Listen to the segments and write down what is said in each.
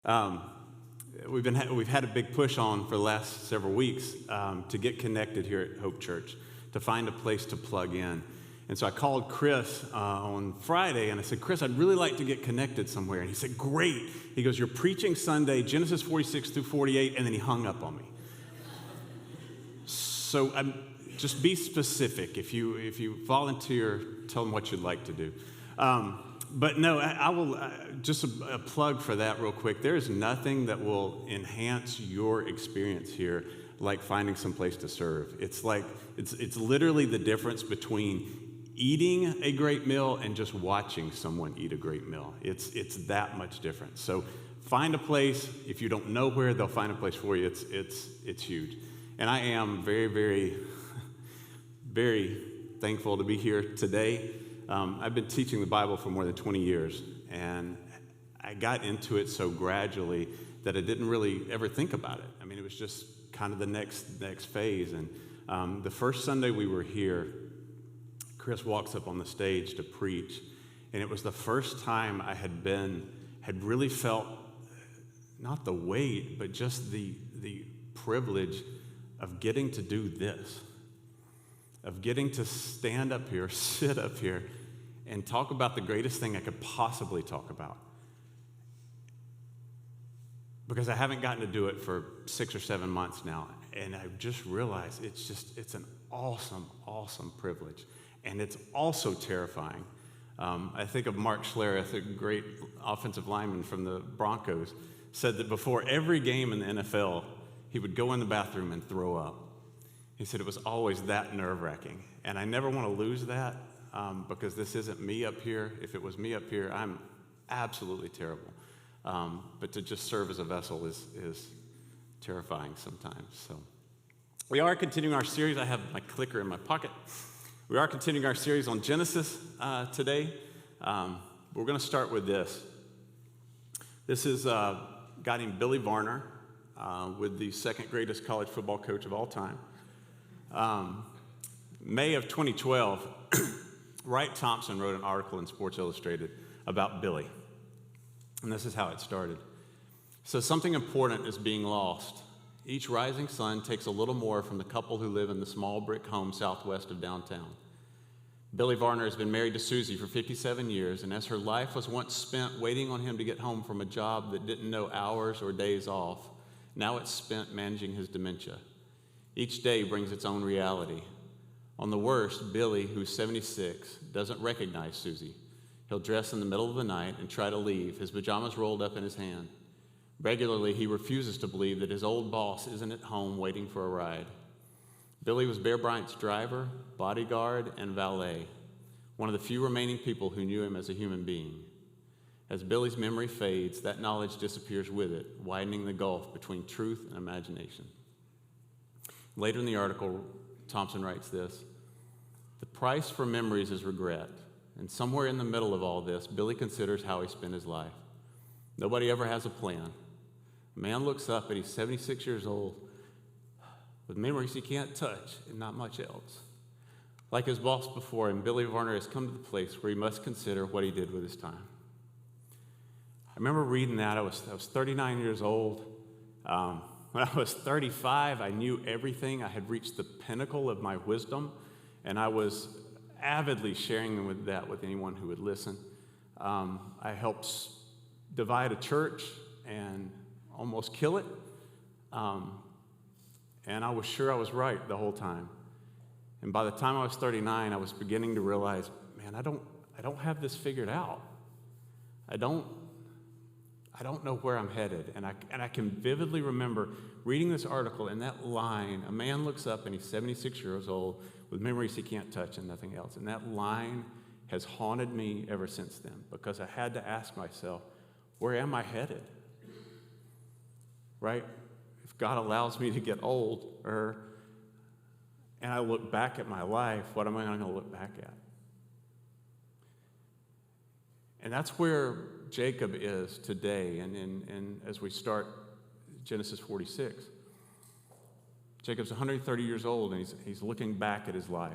Um, we've had a big push on for the last several weeks to get connected here at Hope Church, to find a place to plug in. And so I called Chris on Friday and I said, Chris, I'd really like to get connected somewhere. And he said, great. He goes, you're preaching Sunday, Genesis 46 through 48, and then he hung up on me. So just be specific. If you volunteer, tell them what you'd like to do. But no, I will, just a plug for that real quick. There is nothing that will enhance your experience here like finding some place to serve. It's literally the difference between eating a great meal and just watching someone eat a great meal. It's that much different. So find a place. If you don't know where, they'll find a place for you. It's huge. And I am very, very, very thankful to be here today. I've been teaching the Bible for more than 20 years, and I got into it so gradually that I didn't really ever think about it. I mean, it was just kind of the next phase. And the first Sunday we were here, Chris walks up on the stage to preach, and it was the first time I had really felt not the weight, but just the privilege of getting to do this, of getting to stand up here, sit up here, and talk about the greatest thing I could possibly talk about. Because I haven't gotten to do it for 6 or 7 months now, and I just realized it's an awesome, awesome privilege. And it's also terrifying. I think of Mark Schlereth, a great offensive lineman from the Broncos, said that before every game in the NFL, he would go in the bathroom and throw up. He said it was always that nerve-wracking. And I never want to lose that because this isn't me up here. If it was me up here, I'm absolutely terrible. But to just serve as a vessel is terrifying sometimes. So we are continuing our series. I have my clicker in my pocket. We are continuing our series on Genesis today. We're going to start with this. This is a guy named Billy Varner, with the second greatest college football coach of all time. May of 2012, Wright Thompson wrote an article in Sports Illustrated about Billy. And this is how it started. So something important is being lost. Each rising sun takes a little more from the couple who live in the small brick home southwest of downtown. Billy Varner has been married to Susie for 57 years, and as her life was once spent waiting on him to get home from a job that didn't know hours or days off, now it's spent managing his dementia. Each day brings its own reality. On the worst, Billy, who's 76, doesn't recognize Susie. He'll dress in the middle of the night and try to leave, his pajamas rolled up in his hand. Regularly, he refuses to believe that his old boss isn't at home waiting for a ride. Billy was Bear Bryant's driver, bodyguard, and valet, one of the few remaining people who knew him as a human being. As Billy's memory fades, that knowledge disappears with it, widening the gulf between truth and imagination. Later in the article, Thompson writes this: the price for memories is regret, and somewhere in the middle of all this, Billy considers how he spent his life. Nobody ever has a plan. A man looks up and he's 76 years old with memories he can't touch and not much else. Like his boss before him, Billy Varner has come to the place where he must consider what he did with his time. I remember reading that. I was 39 years old. When I was 35, I knew everything. I had reached the pinnacle of my wisdom, and I was avidly sharing that with anyone who would listen. I helped divide a church and almost kill it. And I was sure I was right the whole time. And by the time I was 39, I was beginning to realize, man, I don't have this figured out. I don't know where I'm headed. And I can vividly remember reading this article and that line, a man looks up and he's 76 years old with memories he can't touch and nothing else. And that line has haunted me ever since then, because I had to ask myself, where am I headed? Right? If God allows me to get older and I look back at my life, what am I going to look back at? And that's where Jacob is today, and as we start Genesis 46. Jacob's 130 years old, and he's looking back at his life.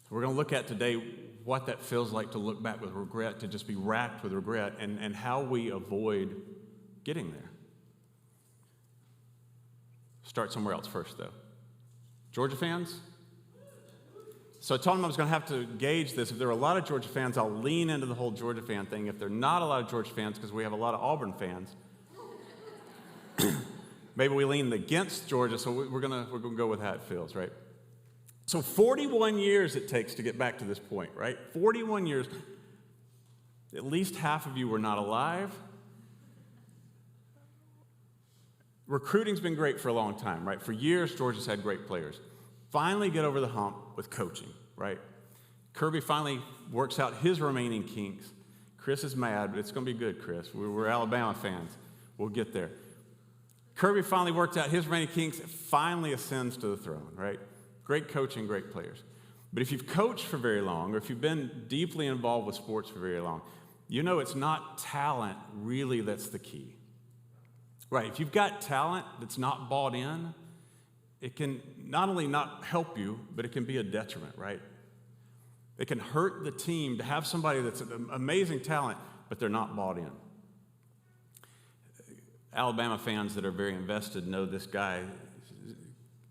So we're going to look at today what that feels like to look back with regret, to just be racked with regret, and how we avoid getting there. Start somewhere else first, though. Georgia fans? So I told them I was going to have to gauge this. If there are a lot of Georgia fans, I'll lean into the whole Georgia fan thing. If there are not a lot of Georgia fans, because we have a lot of Auburn fans, maybe we lean against Georgia, so we're gonna go with how it feels, right? So 41 years it takes to get back to this point, right? 41 years. At least half of you were not alive. Recruiting's been great for a long time, right? For years, Georgia's had great players. Finally get over the hump with coaching, right? Kirby finally works out his remaining kinks. Chris is mad, but it's going to be good, Chris. We're Alabama fans. We'll get there. Kirby finally worked out his remaining kinks, finally ascends to the throne, right? Great coaching, great players. But if you've coached for very long, or if you've been deeply involved with sports for very long, you know it's not talent really that's the key. Right, if you've got talent that's not bought in, it can not only not help you, but it can be a detriment, right? It can hurt the team to have somebody that's an amazing talent, but they're not bought in. Alabama fans that are very invested know this guy.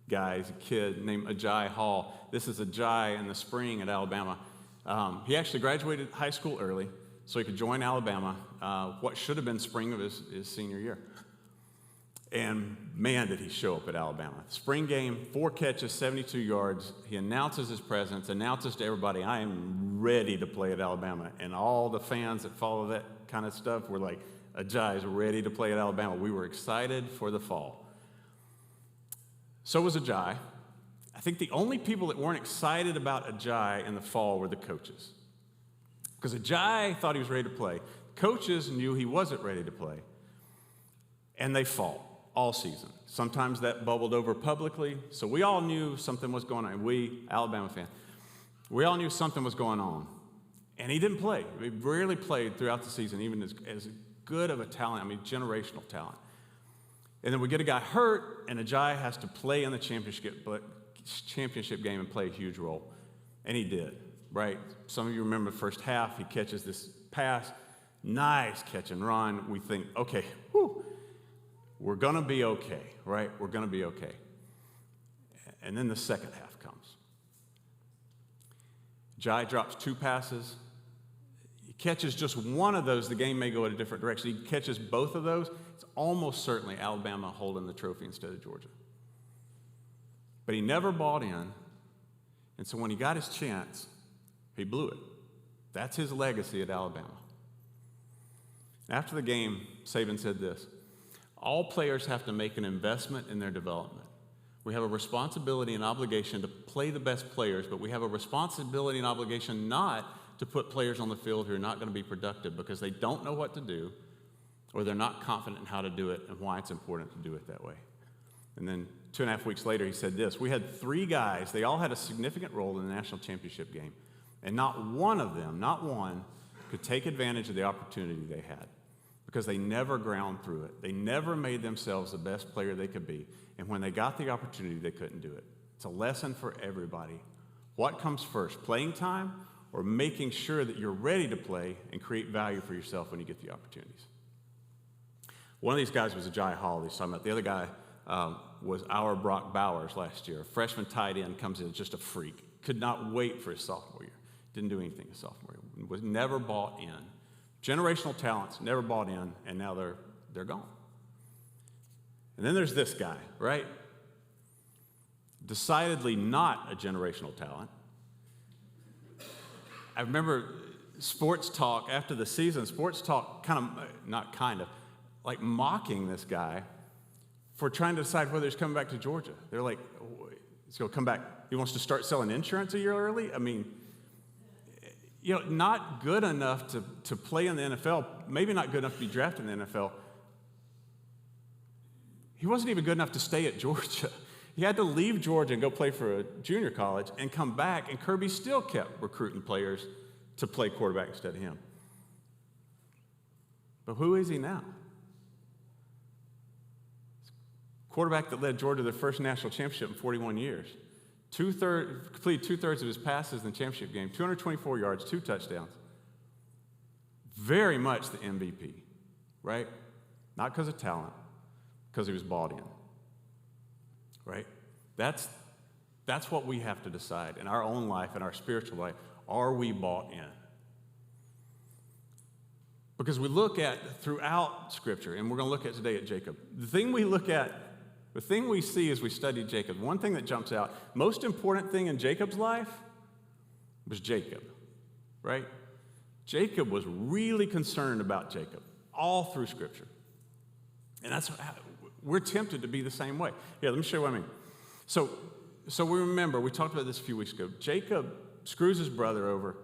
He's a kid named Ajay Hall. This is Ajay in the spring at Alabama. He actually graduated high school early, so he could join Alabama, what should have been spring of his senior year. And man, did he show up at Alabama. Spring game, 4 catches, 72 yards. He announces his presence, announces to everybody, I am ready to play at Alabama. And all the fans that follow that kind of stuff were like, Ajay is ready to play at Alabama. We were excited for the fall. So was Ajay. I think the only people that weren't excited about Ajay in the fall were the coaches. Because Ajay thought he was ready to play. Coaches knew he wasn't ready to play. And they fought all season. Sometimes that bubbled over publicly, so we all knew something was going on. We, Alabama fans, we all knew something was going on. And he didn't play. He rarely played throughout the season, even as good of a talent, generational talent. And then we get a guy hurt, and Ajay has to play in the championship game and play a huge role. And he did, right? Some of you remember the first half, he catches this pass, nice catch and run. We think, okay, whew, we're going to be okay, right? We're going to be okay. And then the second half comes. Jai drops 2 passes. He catches just one of those, the game may go in a different direction. He catches both of those, it's almost certainly Alabama holding the trophy instead of Georgia. But he never bought in, and so when he got his chance, he blew it. That's his legacy at Alabama. After the game, Saban said this, all players have to make an investment in their development. We have a responsibility and obligation to play the best players, but we have a responsibility and obligation not to put players on the field who are not going to be productive because they don't know what to do or they're not confident in how to do it and why it's important to do it that way. And then 2.5 weeks later, he said this, we had 3 guys, they all had a significant role in the national championship game, and not one of them, not one, could take advantage of the opportunity they had. Because they never ground through it. They never made themselves the best player they could be. And when they got the opportunity, they couldn't do it. It's a lesson for everybody. What comes first, playing time or making sure that you're ready to play and create value for yourself when you get the opportunities? One of these guys was Ajay Hall he's talking about. The other guy was our Brock Bowers last year. A freshman tight end comes in, just a freak. Could not wait for his sophomore year. Didn't do anything his sophomore year. Was never bought in. Generational talents, never bought in, and now they're gone. And then there's this guy, right? Decidedly not a generational talent. I remember sports talk after the season, sports talk like mocking this guy for trying to decide whether he's coming back to Georgia. They're like, oh, he's going to come back. He wants to start selling insurance a year early? Not good enough to play in the NFL, maybe not good enough to be drafted in the NFL. He wasn't even good enough to stay at Georgia. He had to leave Georgia and go play for a junior college and come back, and Kirby still kept recruiting players to play quarterback instead of him. But who is he now? Quarterback that led Georgia to their first national championship in 41 years. completed two-thirds of his passes in the championship game, 224 yards, 2 touchdowns. Very much the MVP, right? Not because of talent, because he was bought in, right? That's what we have to decide in our own life, in our spiritual life. Are we bought in? Because we look at throughout Scripture, and we're going to look at today at Jacob. The thing we see as we study Jacob, one thing that jumps out, most important thing in Jacob's life was Jacob, right? Jacob was really concerned about Jacob all through Scripture. And we're tempted to be the same way. Here, let me show you what I mean. So we remember, we talked about this a few weeks ago. Jacob screws his brother over,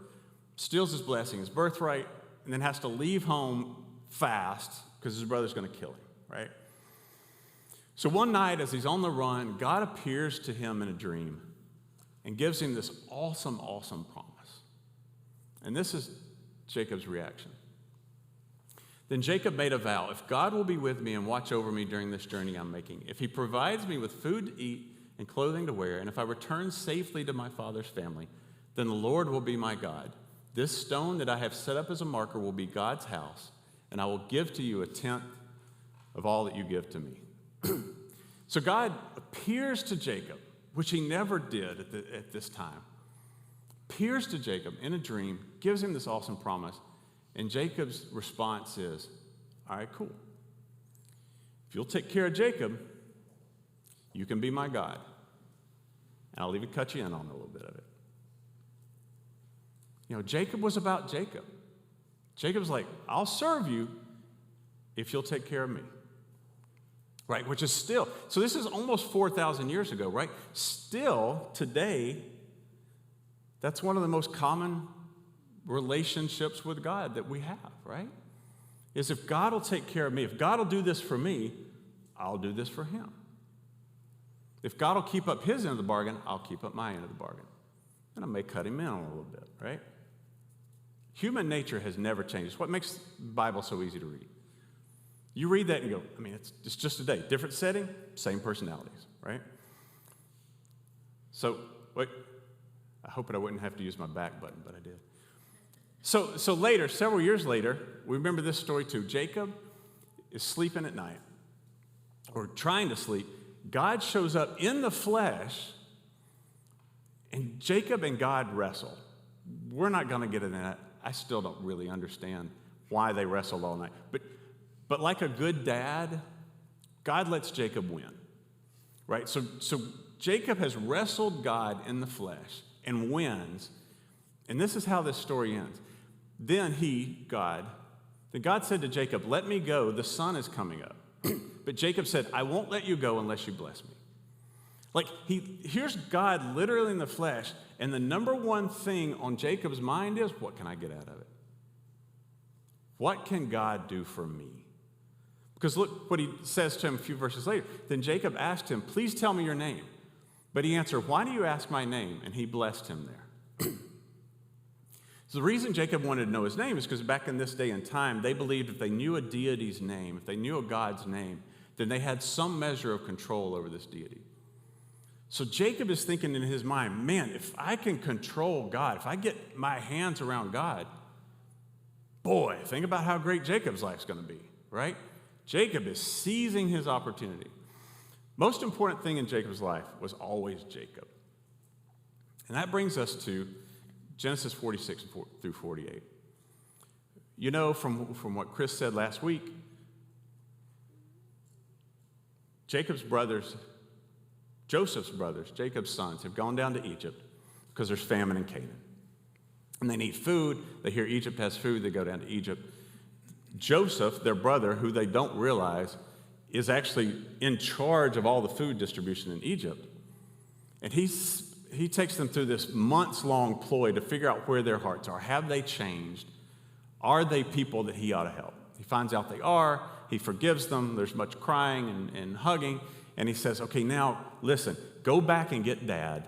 steals his blessing, his birthright, and then has to leave home fast because his brother's going to kill him, right? So one night as he's on the run, God appears to him in a dream and gives him this awesome, awesome promise. And this is Jacob's reaction. Then Jacob made a vow, if God will be with me and watch over me during this journey I'm making, if he provides me with food to eat and clothing to wear, and if I return safely to my father's family, then the Lord will be my God. This stone that I have set up as a marker will be God's house, and I will give to you a tenth of all that you give to me. So God appears to Jacob, which he never did at this time, appears to Jacob in a dream, gives him this awesome promise, and Jacob's response is, all right, cool. If you'll take care of Jacob, you can be my God. And I'll even cut you in on a little bit of it. You know, Jacob was about Jacob. Jacob's like, I'll serve you if you'll take care of me. Right, which is still, so this is almost 4,000 years ago, right? Still, today, that's one of the most common relationships with God that we have, right? Is if God will take care of me, if God will do this for me, I'll do this for him. If God will keep up his end of the bargain, I'll keep up my end of the bargain. And I may cut him in a little bit, right? Human nature has never changed. It's what makes the Bible so easy to read. You read that and you go, I mean, it's just a day. Different setting, same personalities, right? So, wait, I hope I wouldn't have to use my back button, but I did. So later, several years later, we remember this story too. Jacob is sleeping at night, or trying to sleep. God shows up in the flesh, and Jacob and God wrestle. We're not going to get into that. I still don't really understand why they wrestled all night. But like a good dad, God lets Jacob win, right? So Jacob has wrestled God in the flesh and wins, and this is how this story ends. Then God said to Jacob, let me go, the sun is coming up. But Jacob said, I won't let you go unless you bless me. Like, here's God literally in the flesh, and the number one thing on Jacob's mind is, what can I get out of it? What can God do for me? Because look what he says to him a few verses later. Then Jacob asked him, please tell me your name. But he answered, why do you ask my name? And he blessed him there. So the reason Jacob wanted to know his name is because back in this day and time, they believed if they knew a deity's name, if they knew a God's name, then they had some measure of control over this deity. So Jacob is thinking in his mind, man, if I can control God, if I get my hands around God, boy, think about how great Jacob's life's going to be, right? Jacob is seizing his opportunity. Most important thing in Jacob's life was always Jacob. And that brings us to Genesis 46 through 48. You know from what Chris said last week, Joseph's brothers, Jacob's sons, have gone down to Egypt because there's famine in Canaan. And they need food. They hear Egypt has food. They go down to Egypt. Joseph, their brother, who they don't realize, is actually in charge of all the food distribution in Egypt. And he takes them through this months-long ploy to figure out where their hearts are. Have they changed? Are they people that he ought to help? He finds out they are. He forgives them. There's much crying and hugging. And he says, okay, now, listen, go back and get Dad.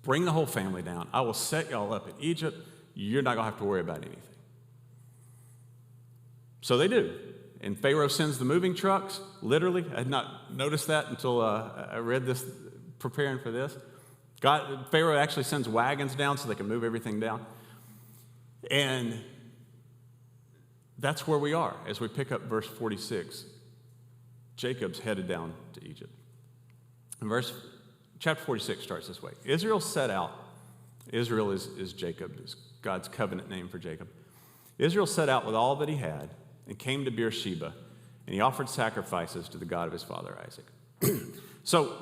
Bring the whole family down. I will set y'all up in Egypt. You're not going to have to worry about anything. So they do. And Pharaoh sends the moving trucks, literally. I had not noticed that until I read this preparing for this. Pharaoh actually sends wagons down so they can move everything down. And that's where we are as we pick up verse 46. Jacob's headed down to Egypt. And chapter 46 starts this way. Israel set out. Israel is Jacob, is God's covenant name for Jacob. Israel set out with all that he had and came to Beersheba, and he offered sacrifices to the God of his father Isaac. So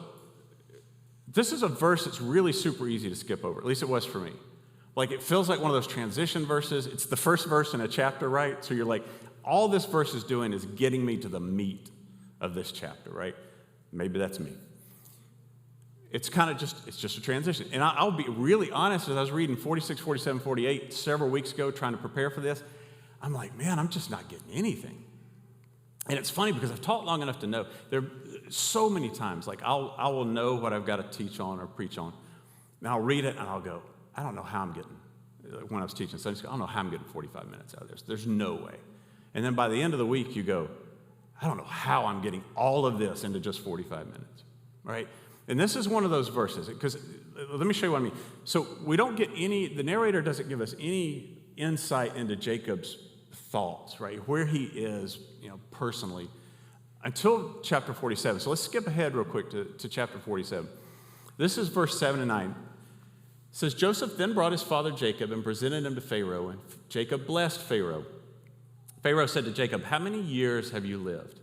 this is a verse that's really super easy to skip over. At least it was for me. Like, it feels like one of those transition verses. It's the first verse in a chapter, right? So you're like, all this verse is doing is getting me to the meat of this chapter, right? Maybe that's me. It's just a transition. And I'll be really honest, as I was reading 46, 47, 48 several weeks ago trying to prepare for this, I'm like, man, I'm just not getting anything. And it's funny because I've taught long enough to know. There are so many times, like I will know what I've got to teach on or preach on. And I'll read it and I'll go, I don't know how I'm getting, when I was teaching Sunday school, I don't know how I'm getting 45 minutes out of this. There's no way. And then by the end of the week, you go, I don't know how I'm getting all of this into just 45 minutes, right? And this is one of those verses, because let me show you what I mean. So we don't get the narrator doesn't give us any insight into Jacob's thoughts, right? Where he is, personally, until chapter 47. So let's skip ahead real quick to chapter 47. This is verse 7 and 9. It says, Joseph then brought his father Jacob and presented him to Pharaoh, and Jacob blessed Pharaoh. Pharaoh said to Jacob, how many years have you lived?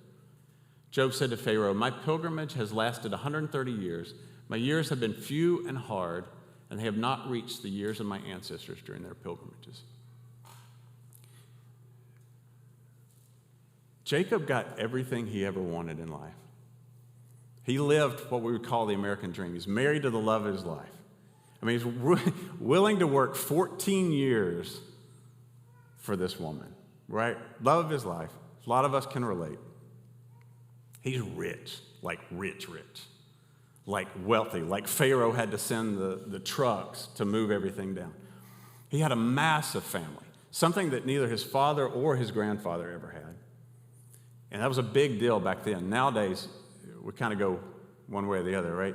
Job said to Pharaoh, my pilgrimage has lasted 130 years. My years have been few and hard, and they have not reached the years of my ancestors during their pilgrimages. Jacob got everything he ever wanted in life. He lived what we would call the American dream. He's married to the love of his life. I mean, he's willing to work 14 years for this woman, right? Love of his life. A lot of us can relate. He's rich, like rich, like wealthy, like Pharaoh had to send the trucks to move everything down. He had a massive family, something that neither his father or his grandfather ever had. And that was a big deal back then. Nowadays, we kind of go one way or the other, right?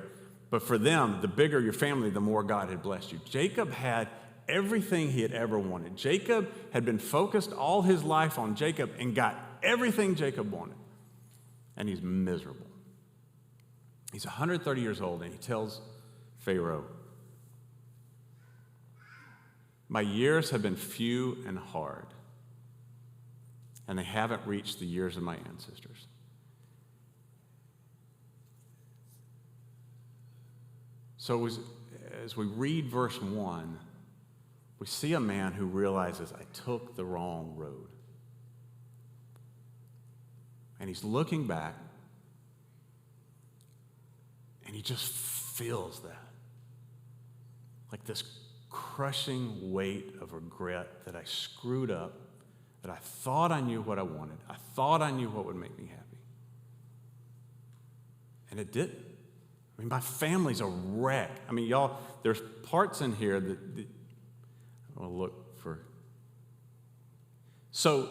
But for them, the bigger your family, the more God had blessed you. Jacob had everything he had ever wanted. Jacob had been focused all his life on Jacob and got everything Jacob wanted. And he's miserable. He's 130 years old, and he tells Pharaoh, my years have been few and hard, and they haven't reached the years of my ancestors. So as we read verse 1, we see a man who realizes, I took the wrong road. And he's looking back, and he just feels that. Like this crushing weight of regret that I screwed up, that I thought I knew what I wanted. I thought I knew what would make me happy. And it didn't. I mean, my family's a wreck. I mean, y'all, there's parts in here that I'll look for. So,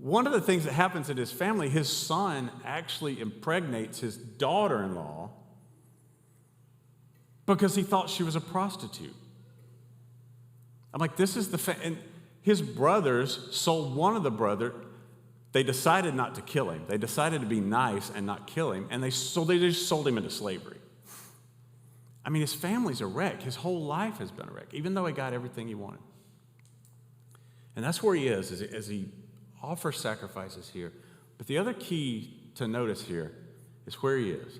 one of the things that happens in his family, his son actually impregnates his daughter-in-law because he thought she was a prostitute. I'm like, this is and his brothers sold one of the brothers. They decided not to kill him. They decided to be nice and not kill him, and they just sold him into slavery. I mean, his family's a wreck. His whole life has been a wreck, even though he got everything he wanted. And that's where he is as he offers sacrifices here. But the other key to notice here is where he is.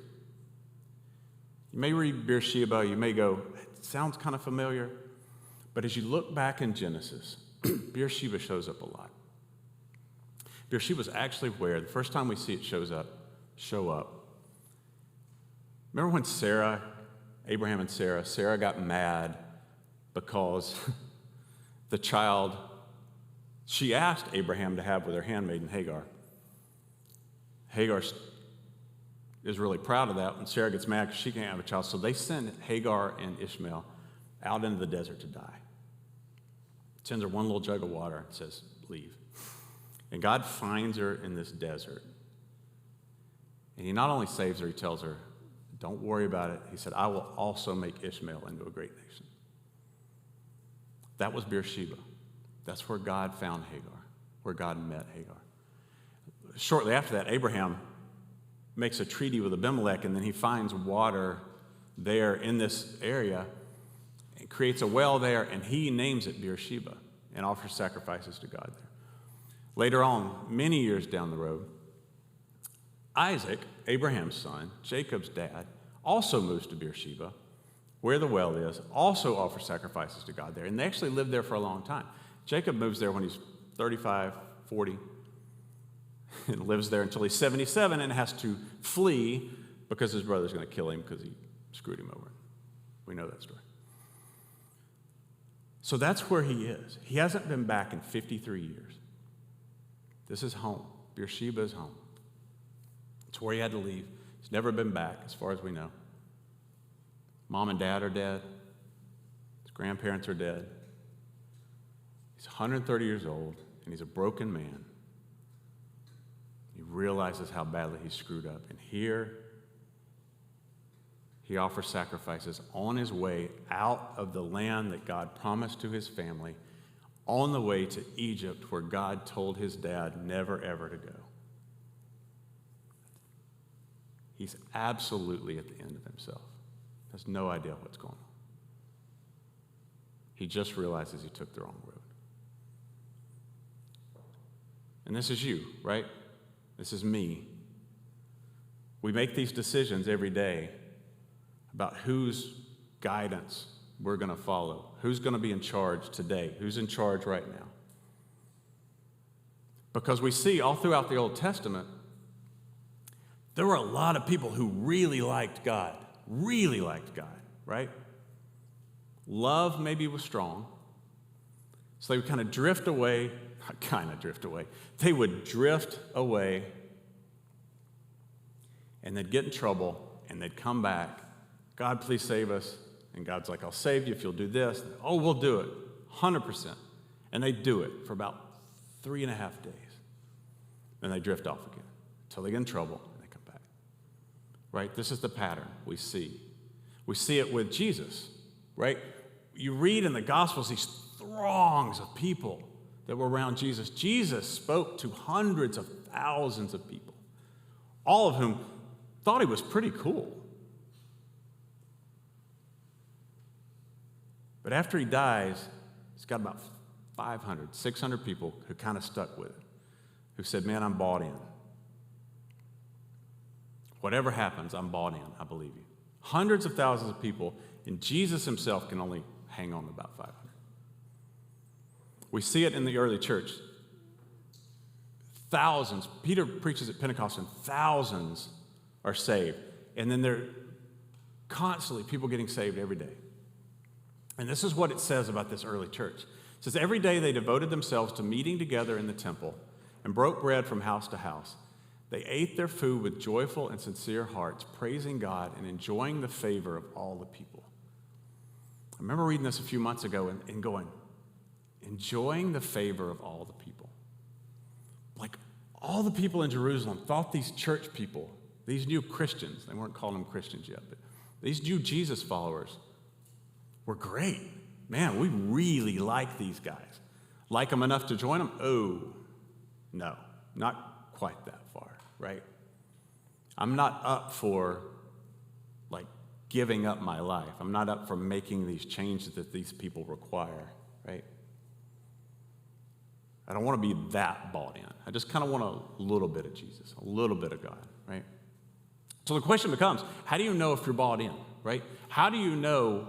You may read Beersheba, you may go, it sounds kind of familiar. But as you look back in Genesis, Beersheba shows up a lot. Beersheba is actually where, the first time we see it show up. Remember when Abraham and Sarah got mad because the child she asked Abraham to have with her handmaiden Hagar. Hagar is really proud of that when Sarah gets mad because she can't have a child. So they send Hagar and Ishmael out into the desert to die. Sends her one little jug of water and says, leave. And God finds her in this desert. And he not only saves her, he tells her, Don't worry about it. He said, I will also make Ishmael into a great nation. That was Beersheba. That's where God found Hagar, where God met Hagar. Shortly after that, Abraham makes a treaty with Abimelech, and then he finds water there in this area and creates a well there, and he names it Beersheba and offers sacrifices to God there. Later on, many years down the road, Isaac, Abraham's son, Jacob's dad, also moves to Beersheba, where the well is, also offers sacrifices to God there, and they actually lived there for a long time. Jacob moves there when he's 35, 40, and lives there until he's 77 and has to flee because his brother's going to kill him because he screwed him over. We know that story. So that's where he is. He hasn't been back in 53 years. This is home. Beersheba is home. It's where he had to leave. He's never been back, as far as we know. Mom and dad are dead. His grandparents are dead. He's 130 years old, and he's a broken man. He realizes how badly he screwed up. And here, he offers sacrifices on his way out of the land that God promised to his family, on the way to Egypt, where God told his dad never, ever to go. He's absolutely at the end of himself. Has no idea what's going on. He just realizes he took the wrong road. And this is you, right? This is me. We make these decisions every day about whose guidance we're going to follow, who's going to be in charge today, who's in charge right now. Because we see all throughout the Old Testament, there were a lot of people who really liked God, right? Love maybe was strong, so they would kind of drift away. They would drift away, and they'd get in trouble, and they'd come back. God, please save us. And God's like, I'll save you if you'll do this. Oh, we'll do it, 100%. And they do it for about 3.5 days. Then they drift off again until they get in trouble and they come back. Right? This is the pattern we see. We see it with Jesus, right? You read in the Gospels these throngs of people that were around Jesus. Jesus spoke to hundreds of thousands of people, all of whom thought he was pretty cool. But after he dies, he's got about 500, 600 people who kind of stuck with it, who said, man, I'm bought in. Whatever happens, I'm bought in. I believe you. Hundreds of thousands of people, and Jesus himself can only hang on to about 500. We see it in the early church. Thousands. Peter preaches at Pentecost, and thousands are saved. And then there are constantly people getting saved every day. And this is what it says about this early church. It says, every day they devoted themselves to meeting together in the temple and broke bread from house to house. They ate their food with joyful and sincere hearts, praising God and enjoying the favor of all the people. I remember reading this a few months ago and going, enjoying the favor of all the people. Like all the people in Jerusalem thought these church people, these new Christians, they weren't calling them Christians yet, but these new Jesus followers were great. Man, we really like these guys. Like them enough to join them? Oh, no, not quite that far, right? I'm not up for, like, giving up my life. I'm not up for making these changes that these people require, right? I don't want to be that bought in. I just kind of want a little bit of Jesus, a little bit of God, right? So the question becomes, how do you know if you're bought in, right? How do you know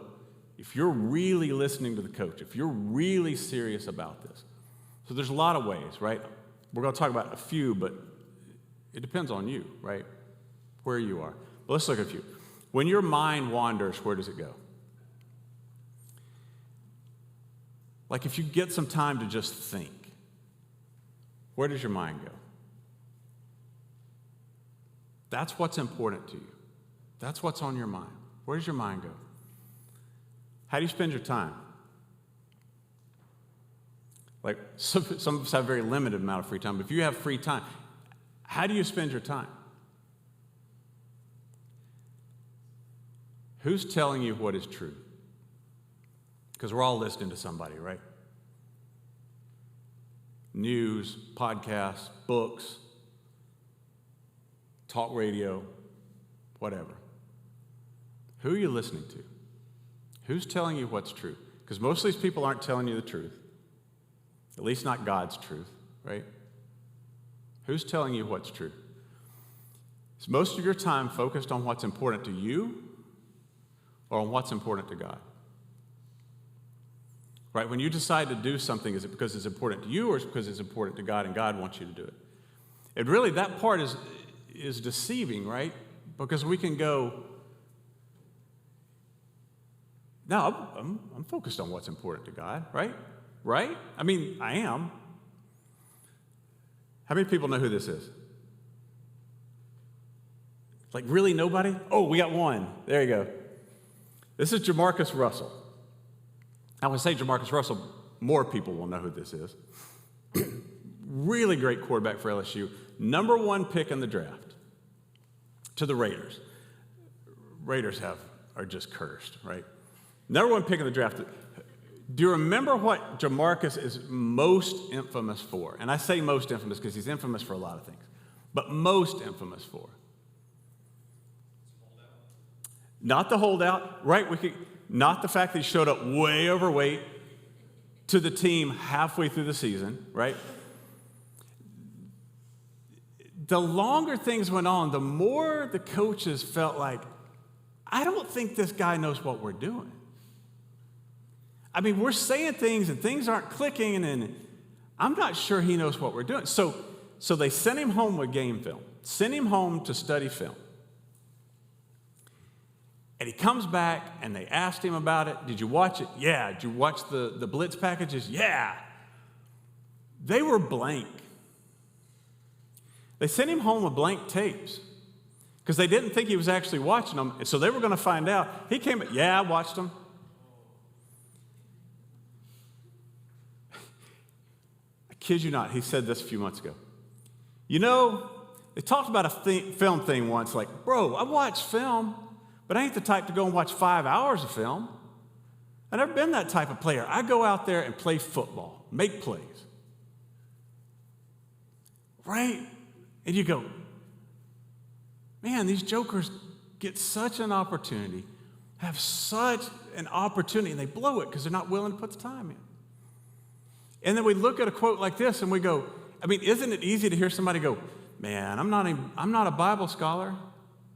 if you're really listening to the coach, if you're really serious about this? So there's a lot of ways, right? We're going to talk about a few, but it depends on you, right? Where you are. But let's look at a few. When your mind wanders, where does it go? Like if you get some time to just think, where does your mind go? That's what's important to you. That's what's on your mind. Where does your mind go? How do you spend your time? Like some of us have a very limited amount of free time, but if you have free time, how do you spend your time? Who's telling you what is true? Because we're all listening to somebody, right? News, podcasts, books, talk radio, whatever. Who are you listening to? Who's telling you what's true? Because most of these people aren't telling you the truth. At least not God's truth, right? Who's telling you what's true? Is most of your time focused on what's important to you or on what's important to God? Right? When you decide to do something, is it because it's important to you or is it because it's important to God and God wants you to do it? And really, that part is deceiving, right? Because we can go, no, I'm focused on what's important to God, right? Right? I mean, I am. How many people know who this is? Like, really, nobody? Oh, we got one. There you go. This is Jamarcus Russell. I would say Jamarcus Russell, more people will know who this is. Really great quarterback for LSU. Number 1 pick in the draft to the Raiders. Raiders are just cursed, right? Number 1 pick in the draft. Do you remember what Jamarcus is most infamous for? And I say most infamous because he's infamous for a lot of things. But most infamous for? Not the holdout, right? Not the fact that he showed up way overweight to the team halfway through the season, right? The longer things went on, the more the coaches felt like, I don't think this guy knows what we're doing. I mean, we're saying things and things aren't clicking, and I'm not sure he knows what we're doing. So they sent him home with game film, sent him home to study film. And he comes back, and they asked him about it. Did you watch it? Yeah. Did you watch the blitz packages? Yeah. They were blank. They sent him home with blank tapes because they didn't think he was actually watching them. So they were going to find out. He came back, yeah, I watched them. I kid you not, he said this a few months ago. You know, they talked about a film thing once, like, bro, I watch film. But I ain't the type to go and watch 5 hours of film. I've never been that type of player. I go out there and play football, make plays. Right? And you go, man, these jokers get such an opportunity, have such an opportunity, and they blow it because they're not willing to put the time in. And then we look at a quote like this and we go, I mean, isn't it easy to hear somebody go, man, I'm not a Bible scholar. I'm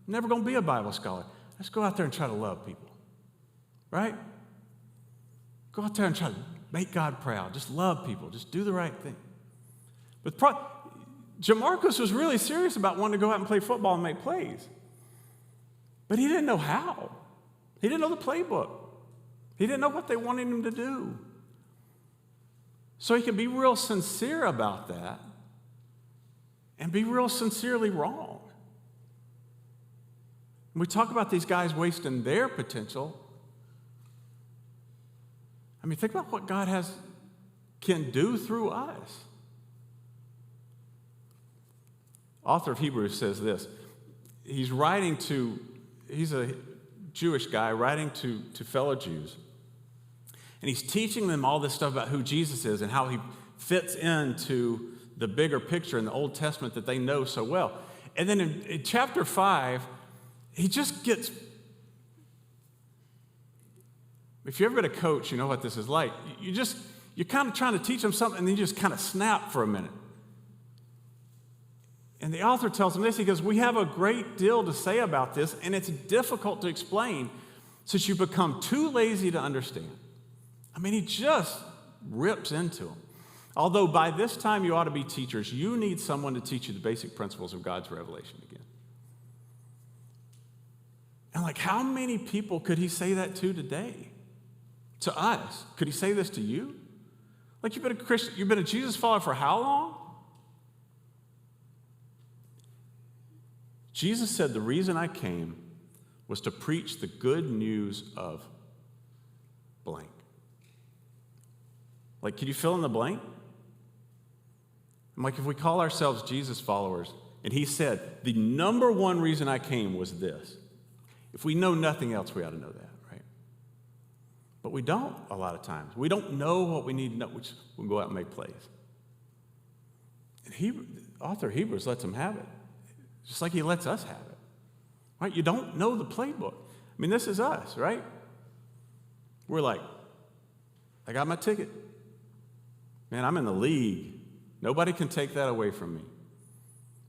never going to be a Bible scholar. Let's go out there and try to love people, right? Go out there and try to make God proud. Just love people. Just do the right thing. But Jamarcus was really serious about wanting to go out and play football and make plays. But he didn't know how. He didn't know the playbook. He didn't know what they wanted him to do. So he could be real sincere about that and be real sincerely wrong. When we talk about these guys wasting their potential, I mean, think about what God can do through us. Author of Hebrews says this. He's a Jewish guy writing to fellow Jews. And he's teaching them all this stuff about who Jesus is and how he fits into the bigger picture in the Old Testament that they know so well. And then in chapter 5, he just gets, if you've ever been a coach, you know what this is like. You're kind of trying to teach them something, and then you just kind of snap for a minute. And the author tells him this. He goes, we have a great deal to say about this, and it's difficult to explain since you become too lazy to understand. I mean, he just rips into them. Although by this time you ought to be teachers, you need someone to teach you the basic principles of God's revelation again. And like, how many people could he say that to today? To us? Could he say this to you? Like, you've been a Christian, you've been a Jesus follower for how long? Jesus said, the reason I came was to preach the good news of blank. Like, can you fill in the blank? I'm like, if we call ourselves Jesus followers, and he said, the number one reason I came was this, If we know nothing else, we ought to know that, right? But we don't a lot of times. We don't know what we need to know, which we'll go out and make plays. And the author of Hebrews lets him have it, just like he lets us have it, right? You don't know the playbook. I mean, this is us, right? We're like, I got my ticket. Man, I'm in the league. Nobody can take that away from me.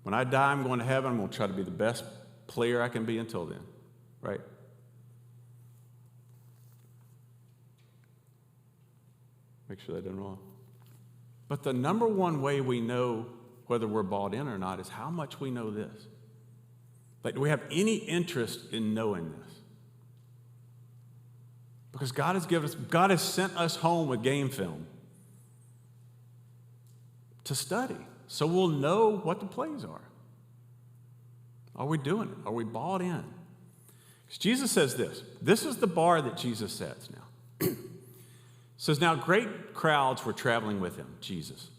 When I die, I'm going to heaven. I'm going to try to be the best player I can be until then, right? Make sure that doesn't roll. But the number one way we know whether we're bought in or not is how much we know this. Like, do we have any interest in knowing this? Because God has sent us home with game film to study, so we'll know what the plays are. Are we doing it? Are we bought in? Because Jesus says this. This is the bar that Jesus sets now. Says, now great crowds were traveling with him, Jesus.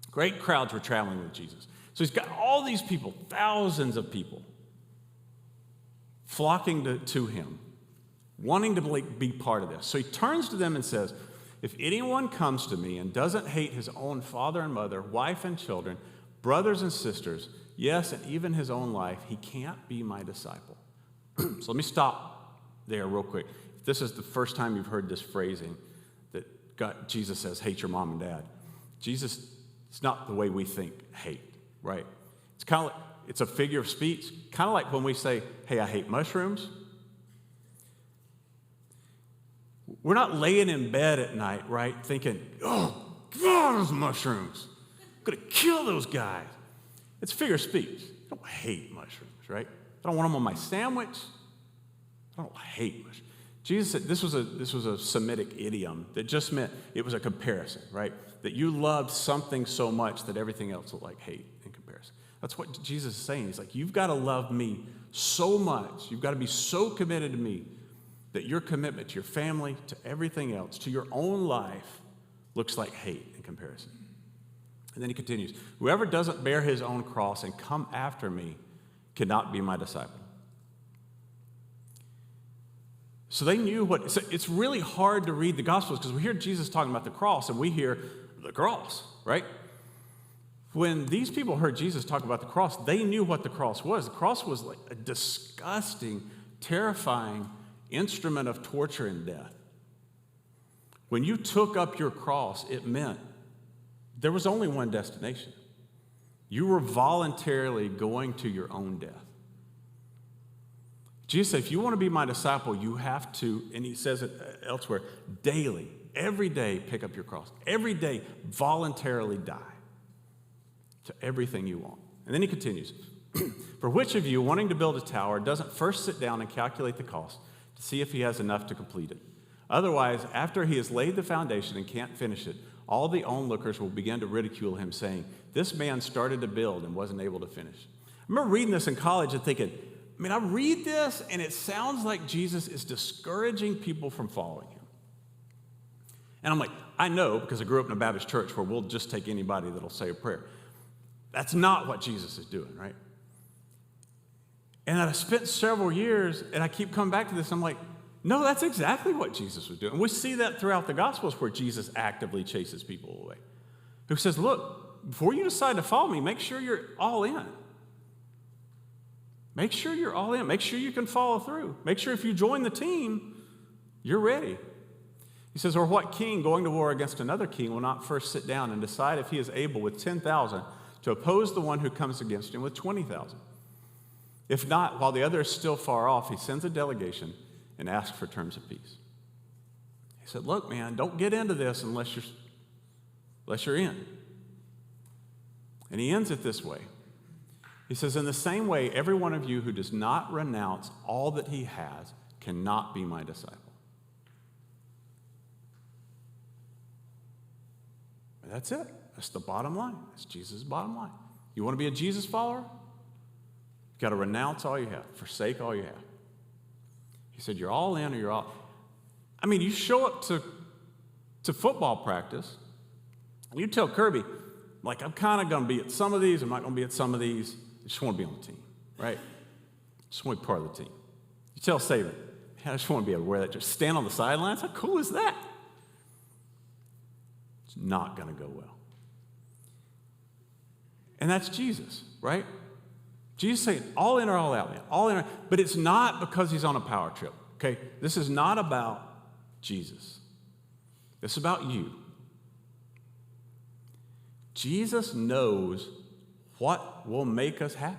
Great crowds were traveling with Jesus. So he's got all these people, thousands of people, flocking to him, wanting to be part of this. So he turns to them and says, if anyone comes to me and doesn't hate his own father and mother, wife and children, brothers and sisters, yes, and even his own life, he can't be my disciple. So let me stop there real quick. If this is the first time you've heard this phrasing, Jesus says, hate your mom and dad. Jesus, it's not the way we think hate, right? It's kind of like, it's a figure of speech, kind of like when we say, hey, I hate mushrooms. We're not laying in bed at night, right, thinking, oh, God, those mushrooms. I'm going to kill those guys. It's figure of speech. I don't hate mushrooms, right? I don't want them on my sandwich. I don't hate mushrooms. Jesus said this was a Semitic idiom that just meant it was a comparison, right? That you loved something so much that everything else looked like hate in comparison. That's what Jesus is saying. He's like, you've got to love me so much. You've got to be so committed to me that your commitment to your family, to everything else, to your own life looks like hate in comparison. And then he continues, whoever doesn't bear his own cross and come after me cannot be my disciple. So they knew so it's really hard to read the Gospels because we hear Jesus talking about the cross and we hear the cross, right? When these people heard Jesus talk about the cross, they knew what the cross was. The cross was like a disgusting, terrifying instrument of torture and death. When you took up your cross, it meant there was only one destination. You were voluntarily going to your own death. Jesus said, if you want to be my disciple, you have to, and he says it elsewhere, daily, every day, pick up your cross. Every day, voluntarily die to everything you want. And then he continues, for which of you, wanting to build a tower, doesn't first sit down and calculate the cost to see if he has enough to complete it? Otherwise, after he has laid the foundation and can't finish it, all the onlookers will begin to ridicule him, saying, this man started to build and wasn't able to finish. I remember reading this in college and thinking, I read this and it sounds like Jesus is discouraging people from following him. And I'm like, I know, because I grew up in a Baptist church where we'll just take anybody that'll say a prayer. That's not what Jesus is doing, right? And I spent several years and I keep coming back to this. I'm like, no, that's exactly what Jesus was doing. And we see that throughout the Gospels where Jesus actively chases people away. Who says, look, before you decide to follow me, make sure you're all in. Make sure you're all in. Make sure you can follow through. Make sure if you join the team, you're ready. He says, or what king going to war against another king will not first sit down and decide if he is able with 10,000 to oppose the one who comes against him with 20,000? If not, while the other is still far off, he sends a delegation and asks for terms of peace. He said, look, man, don't get into this unless you're in. And he ends it this way. He says, in the same way, every one of you who does not renounce all that he has cannot be my disciple. And that's it. That's the bottom line. That's Jesus' bottom line. You want to be a Jesus follower? You've got to renounce all you have, forsake all you have. He said, you're all in or you're all... you show up to football practice, and you tell Kirby, I'm kind of going to be at some of these, I'm not going to be at some of these. I just want to be on the team, right? Just want to be part of the team. tell Saban, I just want to be able to wear that, just stand on the sidelines. How cool is that? It's not going to go well. And that's Jesus, right? Jesus saying, all in or all out, man. All in, but it's not because he's on a power trip, okay? This is not about Jesus. It's about you. Jesus knows what will make us happy.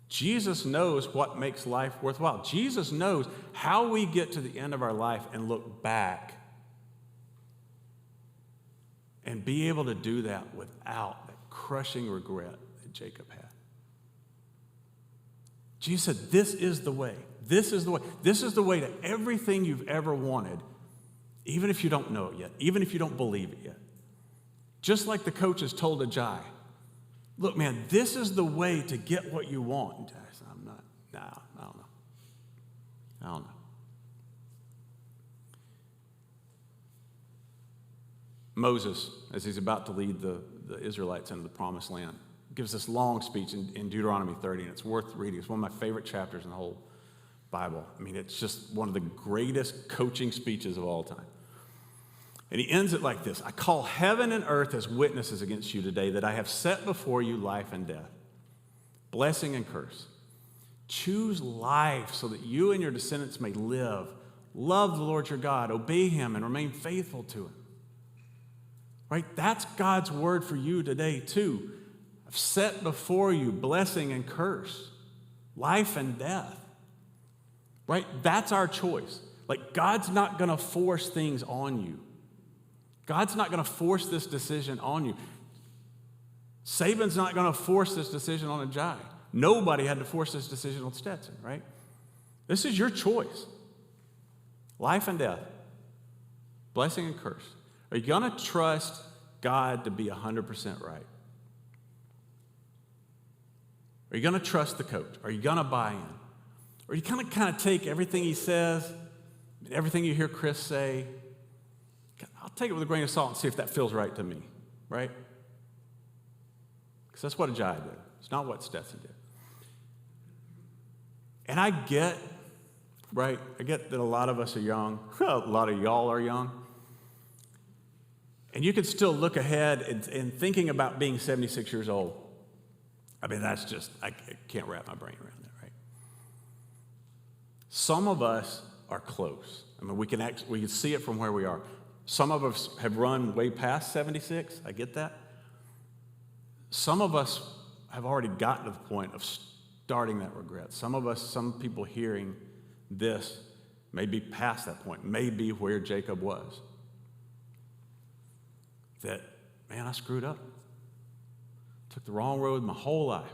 Jesus knows what makes life worthwhile. Jesus knows how we get to the end of our life and look back and be able to do that without that crushing regret that Jacob had. Jesus said, this is the way. This is the way. This is the way to everything you've ever wanted, even if you don't know it yet, even if you don't believe it yet. Just like the coaches told Ajay, look, man, this is the way to get what you want. And I said, I don't know. Moses, as he's about to lead the Israelites into the promised land, gives this long speech in Deuteronomy 30, and it's worth reading. It's one of my favorite chapters in the whole Bible. I mean, it's just one of the greatest coaching speeches of all time. And he ends it like this: I call heaven and earth as witnesses against you today that I have set before you life and death, blessing and curse. Choose life so that you and your descendants may live. Love the Lord your God, obey him, and remain faithful to him. Right? That's God's word for you today, too. I've set before you blessing and curse, life and death. Right? That's our choice. Like, God's not going to force things on you. God's not going to force this decision on you. Saban's not going to force this decision on Ajay. Nobody had to force this decision on Stetson, right? This is your choice. Life and death, blessing and curse. Are you going to trust God to be 100% right? Are you going to trust the coach? Are you going to buy in? Or are you going to kind of take everything he says, everything you hear Chris say, I'll take it with a grain of salt and see if that feels right to me, right? Because that's what Ajay did. It's not what Stetson did. And I get, right, I get that a lot of us are young. A lot of y'all are young. And you can still look ahead and thinking about being 76 years old. I mean, that's just, I can't wrap my brain around that, right? Some of us are close. I mean, we can see it from where we are. Some of us have run way past 76. I get that. Some of us have already gotten to the point of starting that regret. Some people hearing this may be past that point, may be where Jacob was. That, man, I screwed up. Took the wrong road my whole life.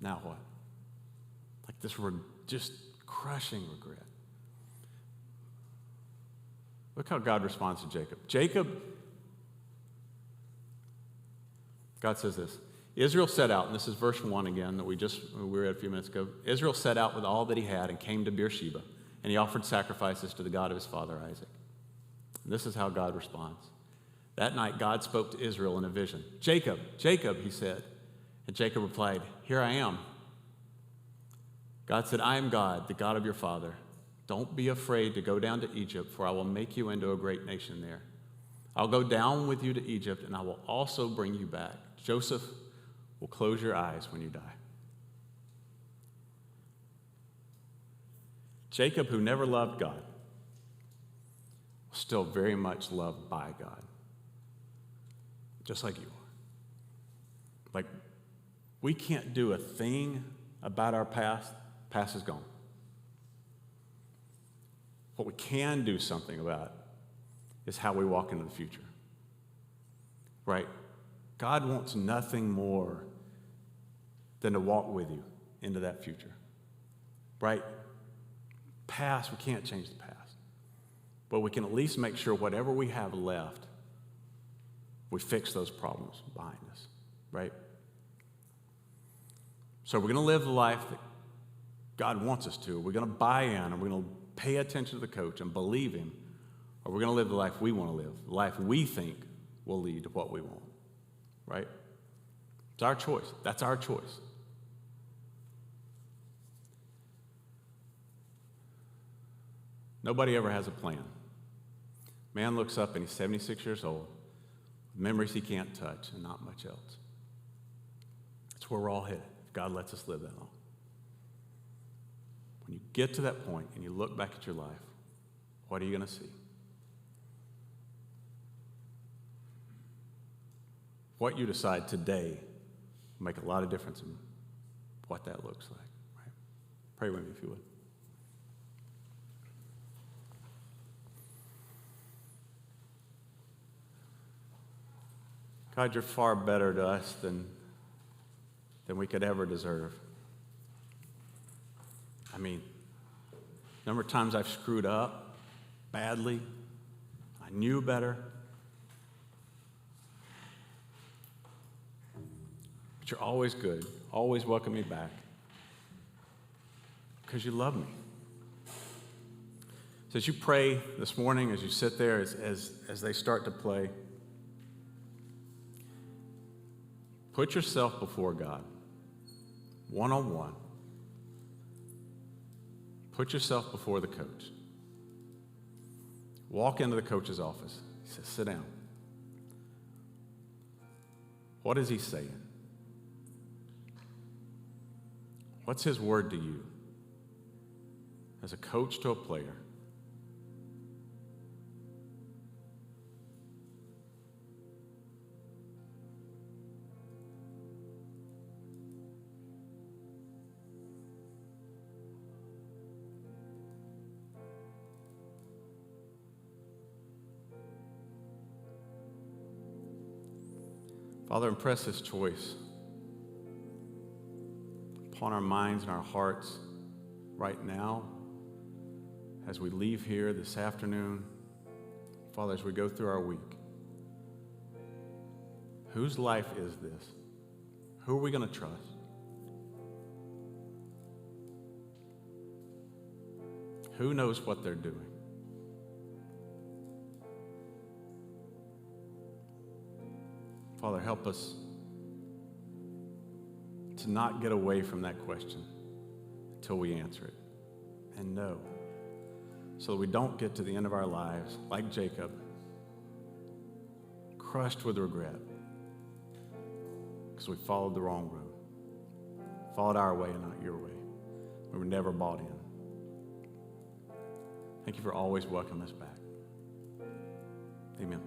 Now what? Like this just crushing regret. Look how God responds to Jacob. God says this: Israel set out, and this is verse 1 again that we read a few minutes ago. Israel set out with all that he had and came to Beersheba, and he offered sacrifices to the God of his father Isaac. And this is how God responds. That night God spoke to Israel in a vision. Jacob, Jacob, he said. And Jacob replied, here I am. God said, I am God, the God of your father. Don't be afraid to go down to Egypt, for I will make you into a great nation there. I'll go down with you to Egypt, and I will also bring you back. Joseph will close your eyes when you die. Jacob, who never loved God, was still very much loved by God, just like you are. Like, we can't do a thing about our past. Past is gone. What we can do something about is how we walk into the future. Right? God wants nothing more than to walk with you into that future. Right? Past, we can't change the past. But we can at least make sure whatever we have left, we fix those problems behind us. Right? So we're going to live the life that God wants us to. We're going to buy in, and we're going to pay attention to the coach and believe him, or we're going to live the life we want to live, the life we think will lead to what we want, right? It's our choice. That's our choice. Nobody ever has a plan. Man looks up and he's 76 years old, memories he can't touch, and not much else. That's where we're all headed, if God lets us live that long. When you get to that point and you look back at your life, what are you going to see? What you decide today will make a lot of difference in what that looks like. Right? Pray with me if you would. God, you're far better to us than we could ever deserve. I mean, number of times I've screwed up badly. I knew better. But you're always good, always welcome me back because you love me. So as you pray this morning, as you sit there, as they start to play, put yourself before God, one-on-one. Put yourself before the coach. Walk into the coach's office. He says, sit down. What is he saying? What's his word to you? As a coach to a player. Father, impress this choice upon our minds and our hearts right now as we leave here this afternoon. Father, as we go through our week, whose life is this? Who are we going to trust? Who knows what they're doing? Father, help us to not get away from that question until we answer it and know, so that we don't get to the end of our lives like Jacob, crushed with regret because we followed the wrong road, followed our way and not your way. We were never bought in. Thank you for always welcoming us back. Amen.